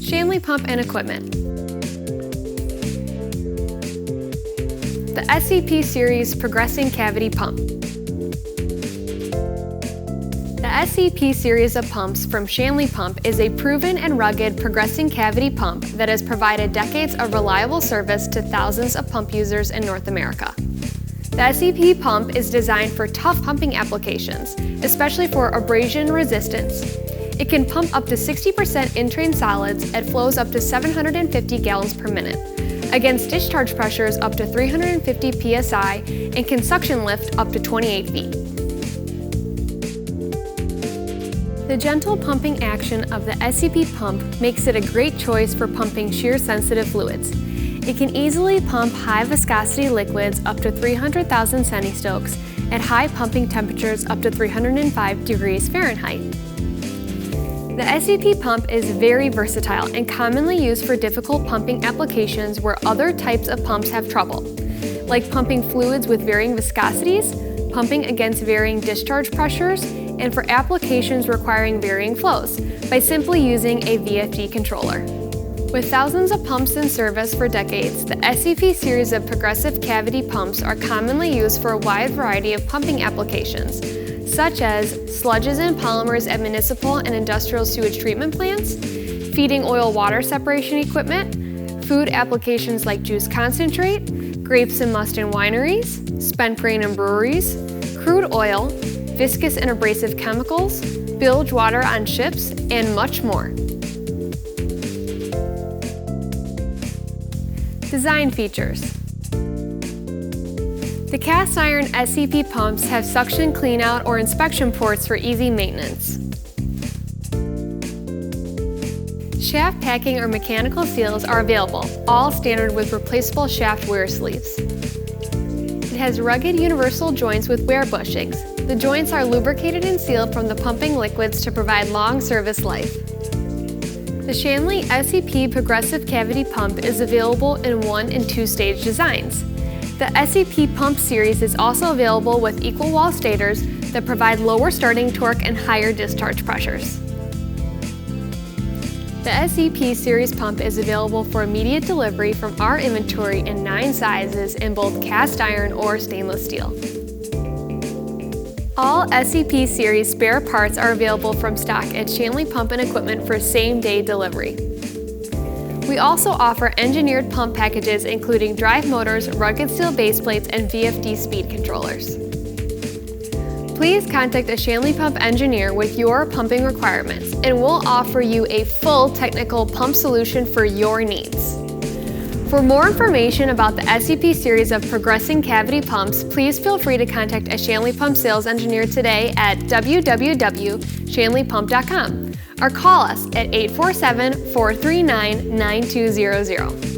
Shanley Pump and Equipment. The SEP Series Progressing Cavity Pump. The SEP series of pumps from Shanley Pump is a proven and rugged progressing cavity pump that has provided decades of reliable service to thousands of pump users in North America. The SEP pump is designed for tough pumping applications, especially for abrasion resistance. It can pump up to 60% entrained solids at flows up to 750 gallons per minute, against discharge pressures up to 350 psi and can suction lift up to 28 feet. The gentle pumping action of the SEP pump makes it a great choice for pumping shear-sensitive fluids. It can easily pump high-viscosity liquids up to 300,000 centistokes at high pumping temperatures up to 305 degrees Fahrenheit. The SEP pump is very versatile and commonly used for difficult pumping applications where other types of pumps have trouble, like pumping fluids with varying viscosities, pumping against varying discharge pressures, and for applications requiring varying flows by simply using a VFD controller. With thousands of pumps in service for decades, the SEP series of progressive cavity pumps are commonly used for a wide variety of pumping applications, such as sludges and polymers at municipal and industrial sewage treatment plants, feeding oil-water separation equipment, food applications like juice concentrate, grapes and must in wineries, spent grain in breweries, crude oil, viscous and abrasive chemicals, bilge water on ships, and much more. Design features. The cast iron SEP pumps have suction cleanout or inspection ports for easy maintenance. Shaft packing or mechanical seals are available, all standard with replaceable shaft wear sleeves. It has rugged universal joints with wear bushings. The joints are lubricated and sealed from the pumping liquids to provide long service life. The Shanley SEP Progressive Cavity Pump is available in 1 and 2 stage designs. The SEP Pump Series is also available with equal wall stators that provide lower starting torque and higher discharge pressures. The SEP Series pump is available for immediate delivery from our inventory in 9 sizes in both cast iron or stainless steel. All SEP Series spare parts are available from stock at Shanley Pump and Equipment for same-day delivery. We also offer engineered pump packages including drive motors, rugged steel base plates, and VFD speed controllers. Please contact a Shanley Pump engineer with your pumping requirements and we'll offer you a full technical pump solution for your needs. For more information about the SEP series of progressing cavity pumps, please feel free to contact a Shanley Pump sales engineer today at www.shanleypump.com or call us at 847-439-9200.